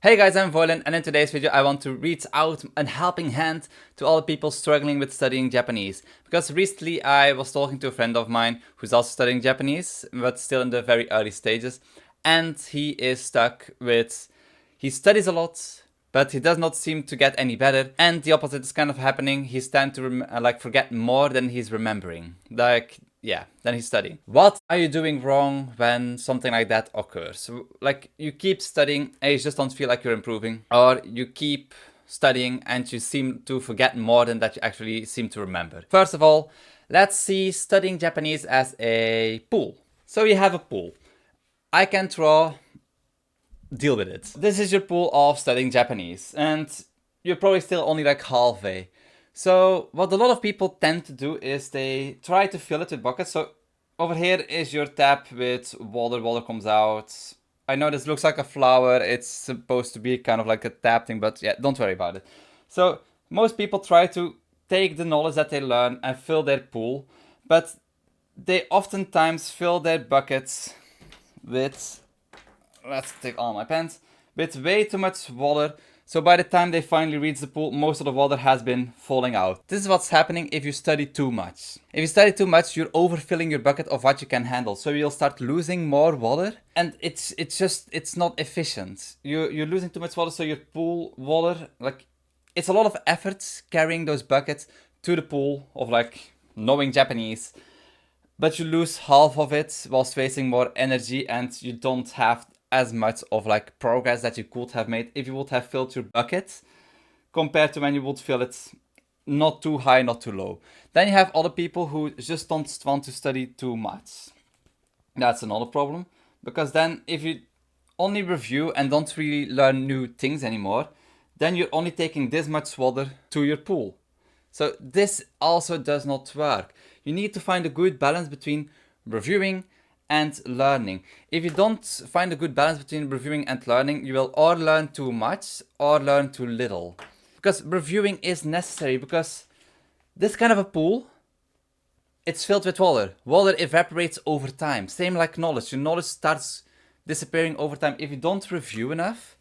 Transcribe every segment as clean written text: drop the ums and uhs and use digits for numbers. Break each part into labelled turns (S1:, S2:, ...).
S1: Hey guys, I'm Voylin, and in today's video I want to reach out a helping hand to all the people struggling with studying Japanese. Because recently I was talking to a friend of mine who's also studying Japanese, but still in the very early stages, and he is stuck with, he studies a lot, but he does not seem to get any better, and the opposite is kind of happening. He's tend to forget more than he's remembering. Yeah, then he's studying. What are you doing wrong when something like that occurs? Like, you keep studying and you just don't feel like you're improving, or you keep studying and you seem to forget more than that you actually seem to remember. First of all, let's see studying Japanese as a pool. So you have a pool. I can draw, deal with it. This is your pool of studying Japanese, and you're probably still only like halfway. So what a lot of people tend to do is they try to fill it with buckets. So over here is your tap with water. Water comes out. I know this looks like a flower. It's supposed to be kind of like a tap thing, but yeah, don't worry about it. So most people try to take the knowledge that they learn and fill their pool, but they oftentimes fill their buckets with, let's take all my pens, with way too much water. So by the time they finally reach the pool, most of the water has been falling out. This is what's happening if you study too much. If you study too much, you're overfilling your bucket of what you can handle. So you'll start losing more water, and it's not efficient. You're losing too much water, so your pool water, like, it's a lot of effort carrying those buckets to the pool of like knowing Japanese, but you lose half of it whilst wasting more energy, and you don't have as much of like progress that you could have made if you would have filled your bucket compared to when you would fill it not too high, not too low. Then you have other people who just don't want to study too much. That's another problem, because then if you only review and don't really learn new things anymore, then you're only taking this much water to your pool. So this also does not work. You need to find a good balance between reviewing and learning. If you don't find a good balance between reviewing and learning, you will or learn too much or learn too little. Because reviewing is necessary, because this kind of a pool, it's filled with water. Water evaporates over time. Same like knowledge. Your knowledge starts disappearing over time. If you don't review enough,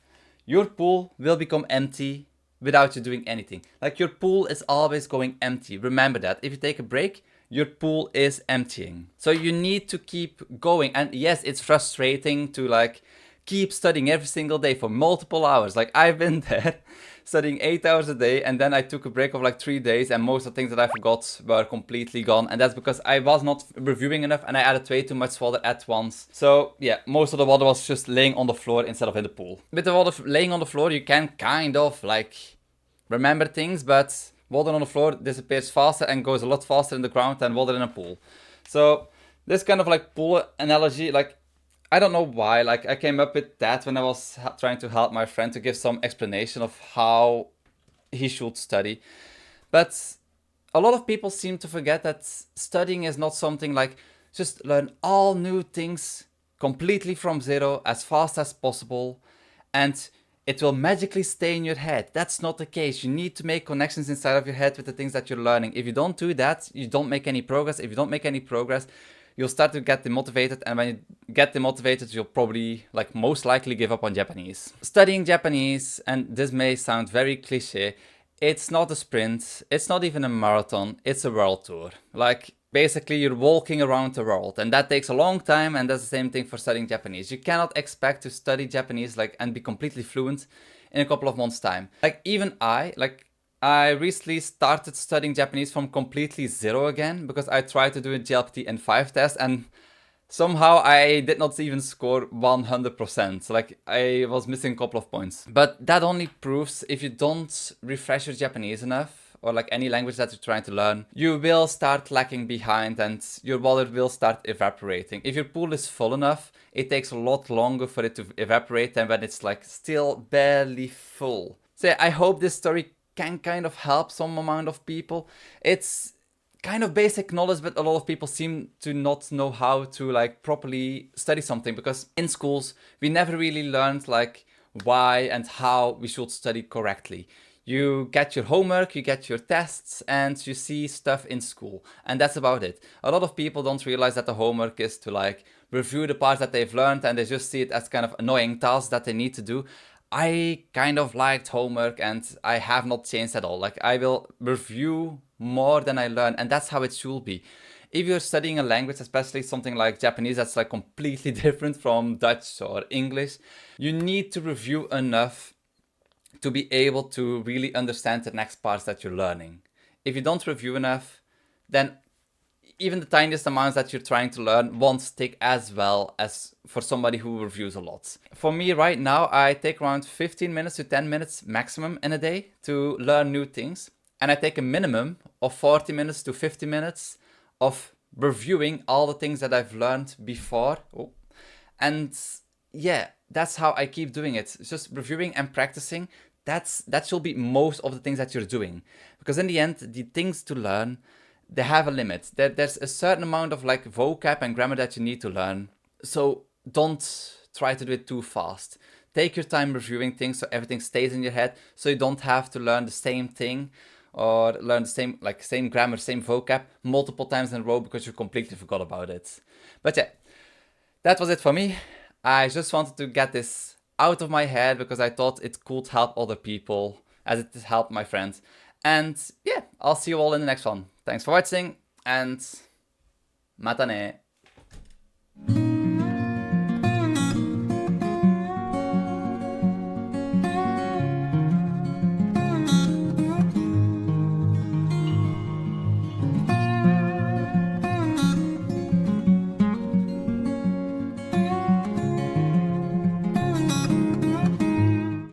S1: your pool will become empty without you doing anything. Like, your pool is always going empty. Remember that. If you take a break, your pool is emptying. So you need to keep going. And yes, it's frustrating to like keep studying every single day for multiple hours. Like, I've been there studying 8 hours a day, and then I took a break of like 3 days, and most of the things that I forgot were completely gone. And that's because I was not reviewing enough and I added way too much water at once. So yeah, most of the water was just laying on the floor instead of in the pool. With the water laying on the floor, you can kind of like remember things, but water on the floor disappears faster and goes a lot faster in the ground than water in a pool. So this kind of like pool analogy, like, I don't know why, like, I came up with that when I was trying to help my friend to give some explanation of how he should study. But a lot of people seem to forget that studying is not something like just learn all new things completely from zero as fast as possible and it will magically stay in your head. That's not the case. You need to make connections inside of your head with the things that you're learning. If you don't do that, you don't make any progress. If you don't make any progress, you'll start to get demotivated, and when you get demotivated, you'll probably, like, most likely give up on Japanese. Studying Japanese, and this may sound very cliche, it's not a sprint, it's not even a marathon, it's a world tour. Like, basically you're walking around the world, and that takes a long time, and that's the same thing for studying Japanese. You cannot expect to study Japanese like and be completely fluent in a couple of months' time. Like, even I recently started studying Japanese from completely zero again, because I tried to do a JLPT N5 test, and somehow I did not even score 100%. Like, I was missing a couple of points. But that only proves if you don't refresh your Japanese enough, or like any language that you're trying to learn, you will start lacking behind and your water will start evaporating. If your pool is full enough, it takes a lot longer for it to evaporate than when it's like still barely full. So yeah, I hope this story can kind of help some amount of people. It's kind of basic knowledge, but a lot of people seem to not know how to like properly study something, because in schools we never really learned like why and how we should study correctly. You get your homework, you get your tests, and you see stuff in school. And that's about it. A lot of people don't realize that the homework is to like review the parts that they've learned, and they just see it as kind of annoying tasks that they need to do. I kind of liked homework and I have not changed at all. Like, I will review more than I learn, and that's how it should be. If you're studying a language, especially something like Japanese, that's like completely different from Dutch or English, you need to review enough to be able to really understand the next parts that you're learning. If you don't review enough, then even the tiniest amounts that you're trying to learn won't stick as well as for somebody who reviews a lot. For me right now, I take around 15 minutes to 10 minutes maximum in a day to learn new things. And I take a minimum of 40 minutes to 50 minutes of reviewing all the things that I've learned before. Oh. And yeah, that's how I keep doing it. It's just reviewing and practicing. That should be most of the things that you're doing. Because in the end, the things to learn, they have a limit. There's a certain amount of like vocab and grammar that you need to learn. So don't try to do it too fast. Take your time reviewing things so everything stays in your head, so you don't have to learn the same thing or learn the same grammar, same vocab multiple times in a row because you completely forgot about it. But yeah, that was it for me. I just wanted to get this out of my head because I thought it could help other people as it helped my friends. And yeah, I'll see you all in the next one. Thanks for watching and mata ne.